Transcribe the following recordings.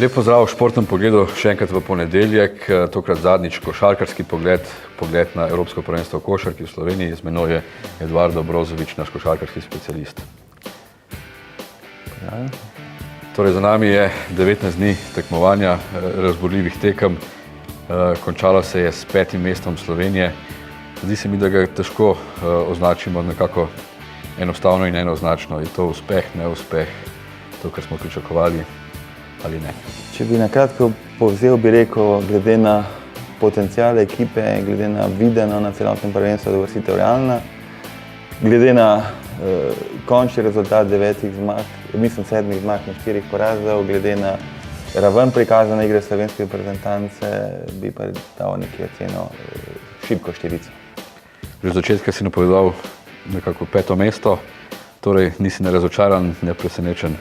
Lep pozdrav v športnem pogledu, še enkrat v ponedeljek, tokrat zadnjič košarkarski pogled na Evropsko prvenstvo v košarki v Sloveniji. Z menoj je Eduardo Brozović, naš košarkarski specialist. Torej, za nami je 19 dni tekmovanja, razburljivih tekem. Končalo se je s 5. mestom Slovenije. Zdi se mi, da ga težko označimo nekako enostavno in enoznačno. Je to uspeh, neuspeh, to, kar smo pričakovali ali ne? Če bi nakratko povzel, bi rekel, glede na potenciale ekipe, glede na videno na celotnem prvenstvu, da je uvrstitev realna, glede na končni rezultat 7 zmag na 4 porazov, glede na raven prikazane igre slovenske reprezentance, bi pa dal nekje oceno šibko 4. Že od začetka si napovedal nekako 5. mesto, torej nisi ne razočaran, ne presenečen.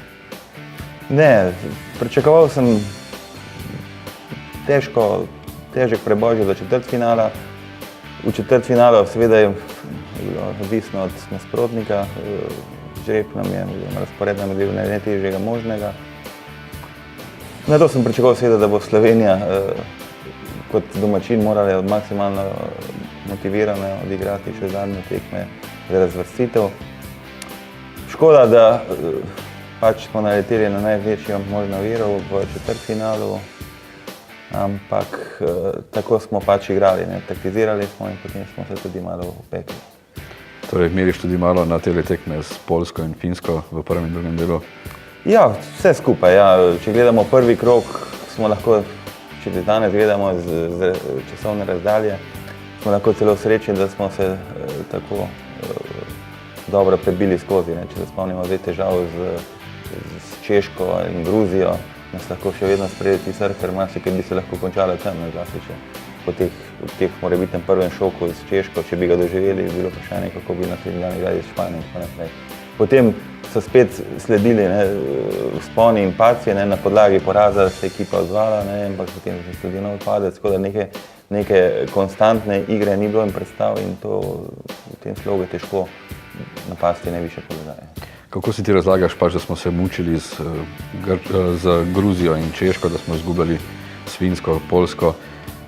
Ne, pričakoval sem težek preboj za četrtfinala. V četrtfinalu seveda je bilo odvisno od nasprotnika, žreb nam je, razpored nam je bil najtežjega možnega. Na to sem pričakoval seveda, da bo Slovenija kot domačin morala maksimalno motivirano odigrati še zadnje tekme za razvrstitev. Škoda, da pač smo naleteli na največjo možno oviro v četrtfinalu, ampak tako smo pač igrali, taktizirali smo in potem smo se tudi malo opekli. Torej, meriš tudi malo na tele tekme s Poljsko in Finsko v prvem in drugem delu? Ja, vse skupaj. Ja. Če gledamo prvi krog, smo lahko, če danes gledamo z časovne razdalje, smo lahko celo srečni, da smo se tako dobro prebili skozi. Če se spomnimo težav z Češko in Gruzijo, nas lahko še vedno sprejeti ker marsikaj bi se lahko končalo tam, zlasti če po teh morebitnem prvem šoku s Češko, če bi ga doživeli, bi bilo vprašanje, kako bi naslednji dan igrali s Španijo in tako naprej. Potem so spet sledili vzponi in padci, na podlagi poraza se je ekipa odzvala, ampak potem se sledi nov padec, tako da neke konstantne igre ni bilo in predstav in to v tem slogu je težko napasti najvišje položaje. Kako si ti razlagaš pač, da smo se mučili z Gruzijo in Češko, da smo izgubljali s Finsko, Poljsko,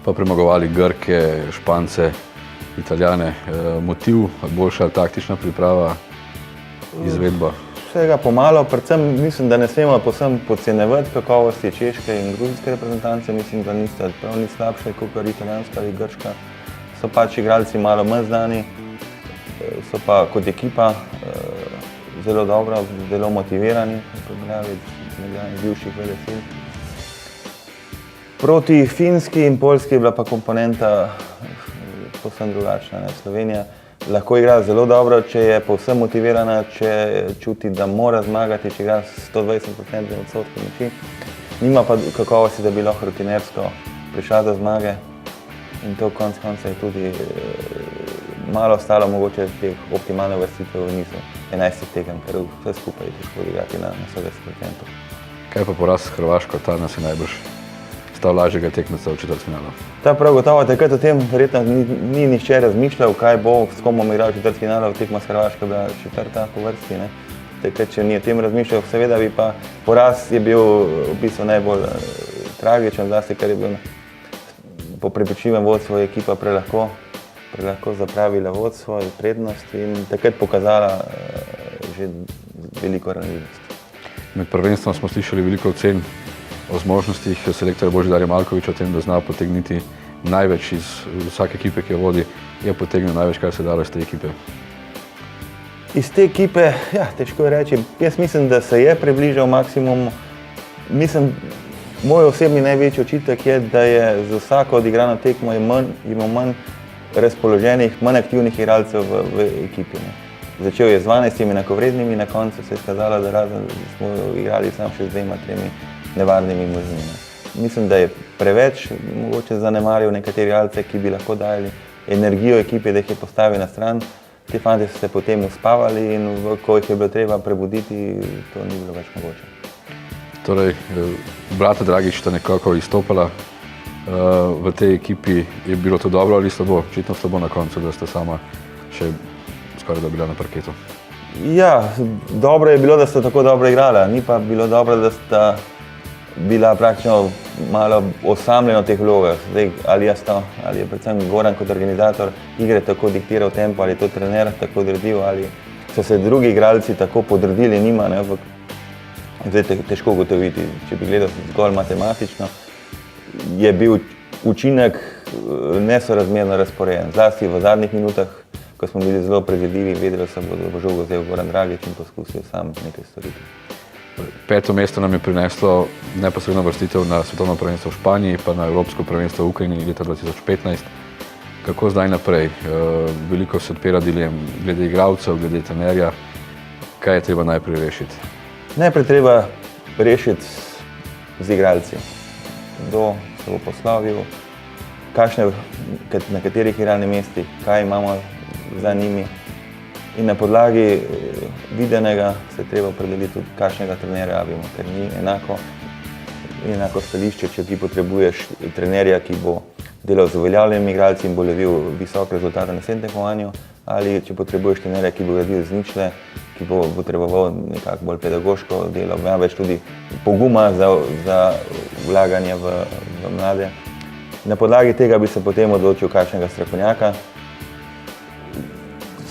pa premagovali Grke, Špance, Italijane. Motiv, boljša taktična priprava, izvedba? Vsega pomalo, predvsem mislim, da ne smemo povsem podcenjevati kakovosti češke in gruzijske reprezentance. Mislim, da nista prav ni slabše kot italijanska ali grška. So pač igralci malo manj znani, so pa kot ekipa zelo dobro, zelo motivirani, bivših velesil. Proti Finski in Poljski je bila pa komponenta povsem drugačna. Slovenija lahko igra zelo dobro, če je povsem motivirana, če čuti, da mora zmagati, če igra 120% odstotkov moči. Nima pa kakovosti, da bi lahko rutinersko prišla do zmage in to konec konca je tudi malo ostalo mogoče teh optimalne vrstitev v nizu 11 tekem, ker vse skupaj je težko odigrati na 120%. Kaj pa poraz s Hrvaško, ta nas je najbrž stal lažjega tekmeca v četrtfinalu? Ta prav gotovo, takrat o tem verjetno ni nihče razmišljal, kaj bo, s kom bomo igrali v četrtfinalu, tekma s Hrvaško bila četrta po vrsti. Takrat, če ni o tem razmišljal, seveda bi pa poraz je bil v bistvu najbolj tragičen, zlasti ker je bil po prepričljivem vodstvu ekipa prelahko zapravila vodstvo in prednost in takrat pokazala že veliko ranljivost. Med prvenstvom smo slišali veliko ocen o zmožnostih selektorja Božidarja Maljkovića, o tem, da zna potegniti največ iz vsake ekipe, ki jo vodi. Je potegnil največ, kar se dalo iz te ekipe? Iz te ekipe, ja, težko je reči. Jaz mislim, da se je približal maksimumu. Mislim, moj osebni največji očitek je, da je za vsako odigrano tekmo imel manj razpoloženih, manj aktivnih igralcev v ekipi. Začel je z 12 enakovrednimi, na koncu se je skazalo, da razen smo igrali samo še z 2-3 nevarnimi možnimi. Mislim, da je preveč mogoče zanemaril nekateri igralce, ki bi lahko dajali energijo ekipe, da jih je postavil na stran. Ti fanti so se potem uspavali in ko jih je bilo treba prebuditi, to ni bilo več mogoče. Torej, brata Dragić sta nekako izstopala. V tej ekipi je bilo to dobro ali slabo? Očitno slabo na koncu, da sta sama še skoraj da bila na parketu. Ja, dobro je bilo, da sta tako dobro igrala. Ni pa bilo dobro, da sta bila praktično malo osamljena v teh vlogah. Zdaj, ali je predvsem Goran kot organizator igre tako diktiral tempo, ali je to trener tako odredil, ali so se drugi igralci tako podredili njima, ne, zdaj težko ugotoviti. Če bi gledal zgolj matematično, je bil učinek nesorazmerno razporejen. Zlasti v zadnjih minutah, ko smo bili zelo predvidljivi, vedeli so, da bo žogo vzel Goran Dragič in poskusil sam nekaj storiti. 5. mesto nam je prineslo neposredno vrstitev na svetovno prvenstvo v Španiji, pa na Evropsko prvenstvo v Ukrajini leta 2015. Kako zdaj naprej? Veliko se odpira dilem glede igralcev, glede trenerja. Kaj je treba najprej rešiti? Najprej treba rešiti z igralci. Kdo se bo poslovil, na katerih igralnih mestih, kaj imamo za njimi. In na podlagi videnega se treba opredeliti tudi, kakšnega trenerja rabimo, ker ni enako stališče, če ti potrebuješ trenerja, ki bo delal z uveljavljenimi igralci in bo lovil visok rezultat na naslednjem tekmovanju, ali če potrebuješ trenerja, ki bo gradil z ničle, ki bo potreboval nekako bolj pedagoško delo, več tudi poguma za vlaganje v mlade. Na podlagi tega bi se potem odločil, kakšnega strokovnjaka.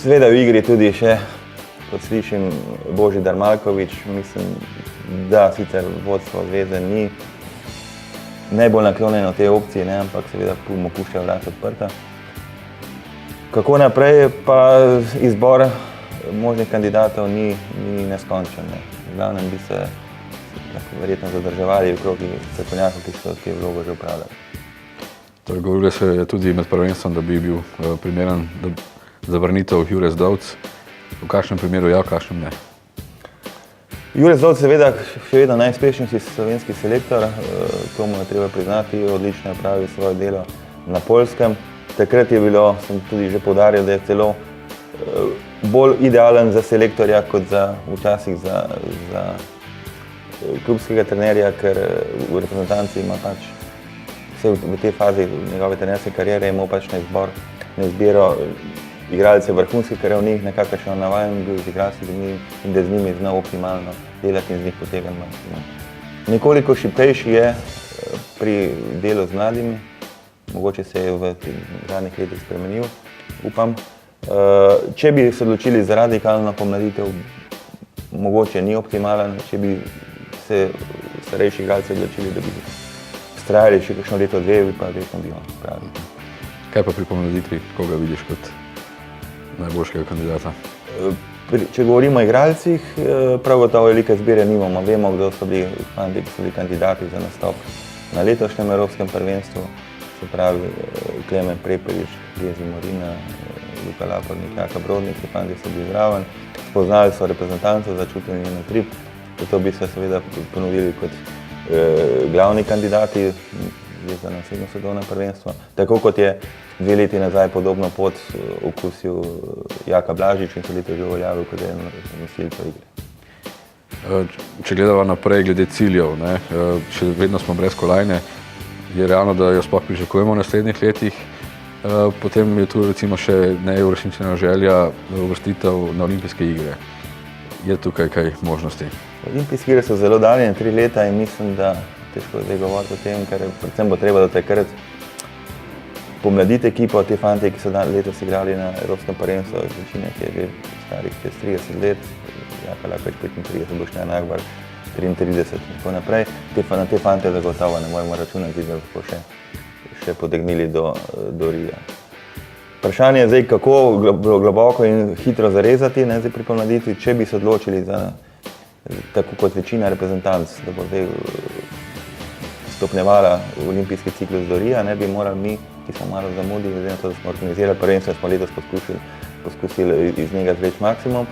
Seveda v igri tudi še, kot slišim, Božidar Maljković, mislim, da sicer vodstvo zveze ni najbolj naklonjeno te opcije, ne, ampak seveda mu puščajo vrata odprta. Kako naprej, pa izbor možnih kandidatov ni neskončen. Ne. V glavnem bi se verjetno zadrževali v krogi strokovnjakov, ki so te vlogo že upravljali. Torej, govorilo se je tudi med prvenstvom, da bi bil primeren zavrnitev Jure Zdovc. V kakšnem primeru ja, v kakšnem ne? Jure Zdovc seveda še vedno najuspešnejši slovenski selektor, to mu je treba priznati, odlično je opravil svoje delo na Poljskem. Takrat je bilo, sem tudi že poudaril, da je celo bolj idealen za selektorja kot včasih za klubskega trenerja, ker v reprezentanci ima pač vse v tej fazi njegove trenerske kariere imel pač na izbiro igralce vrhunskih, ker je v njih nekako še navajen bil z igralci in da z njimi znal optimalno delati in z njih potegan maksimum. Nekoliko šibkejši je pri delu z mladimi, mogoče se je v zadnjih letih spremenil, upam. Če bi se odločili za radikalno pomladitev, mogoče ni optimalen, če bi se starejši igralci odločili, da bi vztrajali še kakšno leto, dve, pa verjetno bi on pravi. Kaj pa pri pomladitvi, koga vidiš kot najboljšega kandidata? Če govorimo o igralcih, prav gotovo velike izbire nimamo. Vemo, kdo so bili fanti, ki so bili kandidati za nastop na letošnjem Evropskem prvenstvu, se pravi Klemen Prepelič, Gezi Morina, Luka Lapornik, Jaka Brodnik, ti fanti so bili zraven. Spoznali so reprezentanco, začutili njen utrip, zato bi se seveda ponudili kot glavni kandidati za naslednjo svetovno prvenstvo. Tako kot je 2 leti nazaj podobno pot okusil Jaka Blažič in se leto že uveljavil kot eden nosilcev igre. Če gledamo naprej glede ciljev, ne, še vedno smo brez kolajne, je realno, da jo sploh pričakujemo v naslednjih letih. Potem je tu recimo še neuresničena želja uvrstitev na olimpijske igre. Je tukaj kaj možnosti? Olimpijske igre so zelo daljne, 3 leta in mislim, da težko zdaj govoriti o tem, ker predvsem bo treba do takrat pomladiti ekipo, te fante, ki so letos igrali na Evropskem prvenstvu, večina, ki je že starih čez 30 let, Jaka Lakovič 35, Boštjan Akbar 33 in tako naprej. Na te fante zagotovo ne moremo računati, da lahko še potegnili do Rija. Vprašanje je zdaj, kako globoko in hitro zarezati, ne, zdaj pri pomladitvi, če bi se odločili za, tako kot večina reprezentanc, da bo zdaj stopnjevala v olimpijski ciklus do Rija, ne bi morali mi, ki smo malo zamudili, glede na to, da smo organizirali prvenstvo, smo letos poskusili iz njega izvleči maksimum,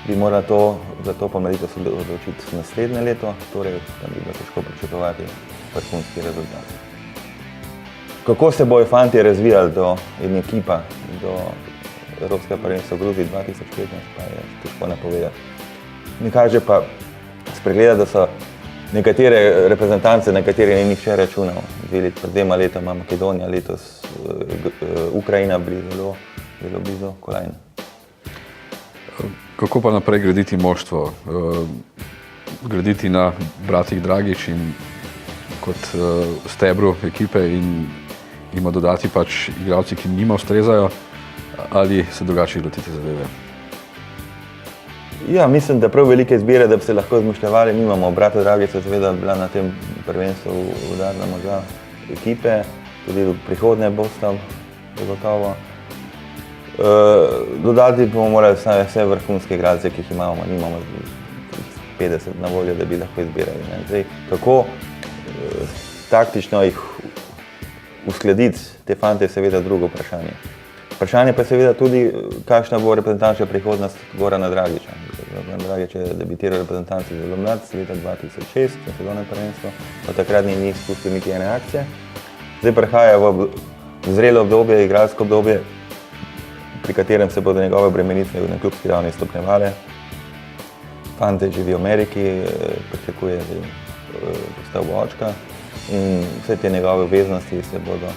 bi morali za to pomladitev se odločiti naslednje leto, torej tam bi bilo težko pričakovati vrhunski rezultat. Kako se bojo fantje razvijali in ekipa do Evropskega prvenstva v Gruziji 2015, pa je težko napovedati. Mi kaže pa spregleda, da so nekatere reprezentance, na katere ni nihče računal. 2 letoma Makedonija, letos Ukrajina bili zelo blizu kolajne. Kako pa naprej graditi moštvo? Graditi na bratih Dragič in kot stebru ekipe in ima dodati pač igralci, ki njima ustrezajo, ali se drugače lotiti zadeve? Ja, mislim, da prav velike izbire, da bi se lahko izmišljali, nimamo. Brata Dragica seveda bila na tem prvenstvu udarna moža ekipe, tudi v prihodnje bosta zagotovo. Dodati bomo morali vse vrhunske igralce, ki jih imamo, nimamo 50 na voljo, da bi lahko izbirali. Ne. Zdaj, kako taktično jih uskladiti, te fante, je seveda drugo vprašanje. Vprašanje pa je seveda tudi, kakšna bo reprezentančna prihodnost Gorana Dragića. Goran Dragić je debitiral v reprezentanci zelo mlad, leta 2006, na svetovnem prvenstvu, od takrat ni izpustil niti ene akcije. Zdaj prihaja v zrelo obdobje, igralsko obdobje, pri katerem se bodo njegove obremenitve na klubski ravni stopnjevale. Fante živi v Ameriki, pričakuje postavbo očka in vse te njegove obveznosti se bodo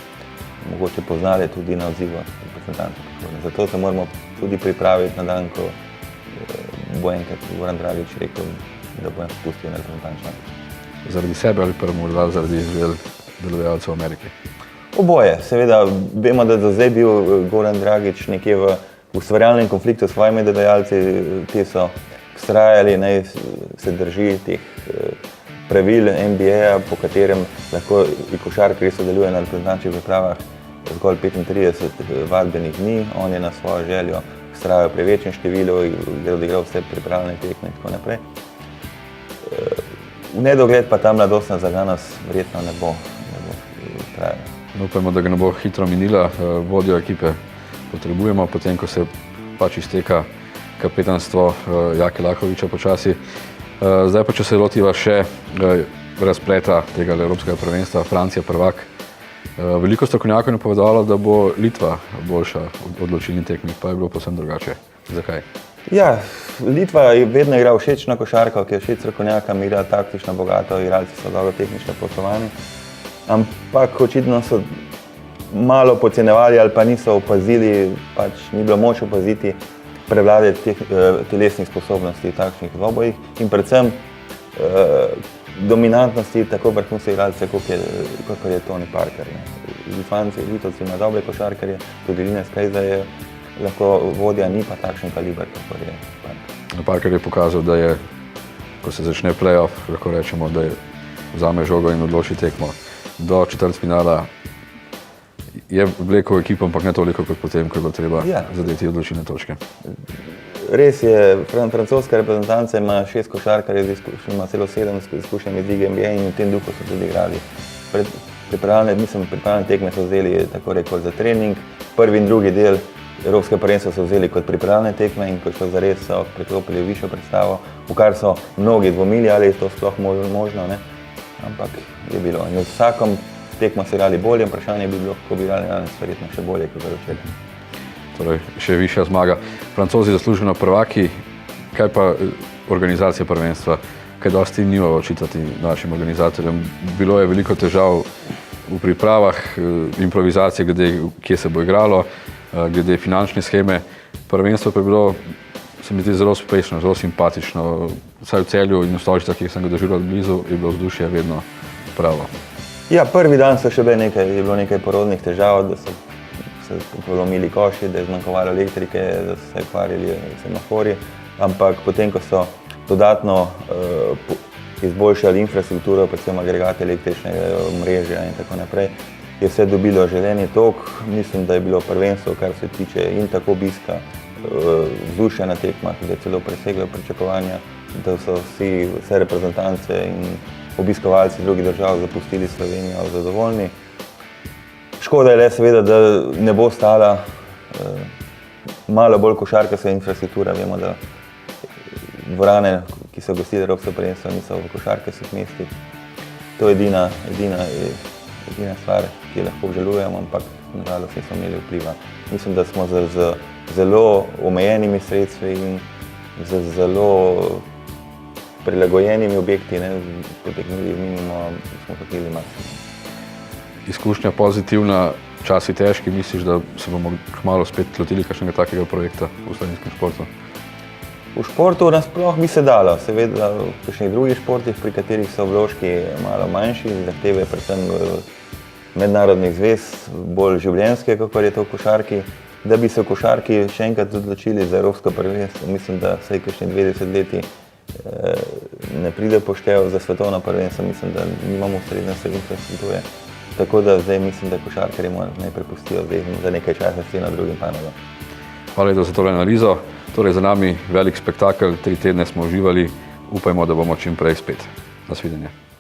mogoče poznali tudi na odzivu reprezentantov prihodnje. Zato se moramo tudi pripraviti na dan, ko bo enkrat Goran Dragić rekel, da bo spustil na reprezentančno. Zaradi sebe ali pa morda zaradi želj delodajalcev v Ameriki? Oboje. Seveda vemo, da do zdaj bil Goran Dragić nekje v ustvarjalnem konfliktu s svojimi delodajalci, ti so vztrajali, naj se drži teh pravil NBA, po katerem lahko i košarkarji sodelujejo na reprezentančnih pripravah zgolj 35 vadbenih dni. On je na svojo željo vztrajal pri večjem številu, je odigral vse pripravljene tekme in tako naprej. V nedogled pa ta mladostna zaganost verjetno ne bo trajala. Upajmo, da ga ne bo hitro minila. Vodjo ekipe potrebujemo, potem ko se pač izteka kapetanstvo Jake Lakoviča počasi. Zdaj pa, če se lotiva še razpleta tega evropskega prvenstva, Francija prvak. Veliko strokovnjakov je napovedalo, da bo Litva boljša odločilni tekmi, pa je bilo povsem drugače. Zakaj? Ja, Litva je vedno igra všečno košarko, ki je všeč strokovnjakom, igra taktično bogato, igralci so dobro tehnično poslovani. Ampak očitno so malo podcenjevali ali pa niso opazili, pač ni bilo moč opaziti prevlade telesnih sposobnosti v takšnih dvobojih in predvsem dominantnosti tako vrhunskih igralcev, kot je Tony Parker. Litovci imajo dobre košarkarje, tudi Linus Kejza je lahko vodja, ni pa takšen kaliber, kot je Parker. Parker je pokazal, da je, ko se začne play-off, lahko rečemo, da je vzame žogo in odloči tekmo. Do četrtfinala je vlekel ekipo, ampak ne toliko kot potem, ko je bilo treba zadeti odločilne točke. Res je, francoska reprezentanca ima 6 košarkarjev, ima celo 7 izkušenj iz lige NBA in v tem duhu so tudi igrali. Pripravljene tekme so vzeli tako rekoč za trening, prvi in drugi del evropskega prvenstva so vzeli kot pripravljene tekme in ko so zares so preklopili v višjo predstavo, v kar so mnogi dvomili, ali je to sploh možno, ne? Ampak je bilo. In v vsakom tekmo so igrali bolje, vprašanje bi bilo, kako bi igrali danes verjetno še bolje, kot je včeraj. Torej, še višja zmaga. Francozi zasluženo prvaki, kaj pa organizacija prvenstva? Kaj dosti nima očitati našim organizatorjem? Bilo je veliko težav v pripravah, improvizacije, glede kje se bo igralo, glede finančne sheme. Prvenstvo pa je bilo, se mi zdi, zelo uspešno, zelo simpatično. Vsaj v Celju in v Stožicah, ki sem ga doživel blizu, je bilo vzdušje vedno pravo. Ja, prvi dan je bilo nekaj porodnih težav, da so se polomili koši, da je zmanjkovalo elektrike, da so se kvarili semaforji, ampak potem, ko so dodatno izboljšali infrastrukturo, predvsem agregate električnega omrežja in tako naprej, je vse dobilo želeni tok. Mislim, da je bilo prvenstvo, kar se tiče in tako obiska, vzdušja na tekmah, da je celo preseglo pričakovanja, da so vse reprezentance in obiskovalci drugih držav zapustili Slovenijo zadovoljni. Škoda je le seveda, da ne bo stala malo bolj košarkarska infrastruktura. Vemo, da dvorane, ki so gostile evropsko prvenstvo, niso v košarkarskih mestih. To je edina stvar, ki jo lahko obžalujemo, ampak nažalost nismo imeli vpliva. Mislim, da smo z zelo omejenimi sredstvi in z zelo prilagojenimi objekti, potegnili minimum, smo potegnili maksimum. Izkušnja pozitivna, časi težki, misliš, da se bomo kmalu spet lotili kakšnega takega projekta v slovenskem športu? V športu nasploh bi se dalo, seveda v kakšnih drugih športih, pri katerih so vložki malo manjši, zahteve predvsem mednarodnih zvez, bolj življenjske, kakor je to v košarki. Da bi se v košarki še enkrat odločili za evropsko prvenstvo, mislim, da vsaj kakšni 20 leti ne pride poštev za svetovno prvenstvo, mislim, da nimamo ustrezne infrastrukture. Tako da zdaj mislim, da košarkarji naj prepustijo zdaj za nekaj časa na drugim panogam. Hvala lepa za tole analizo. Torej za nami velik spektakel, 3 tedne smo uživali, upajmo, da bomo čim prej spet. Nasvidenje.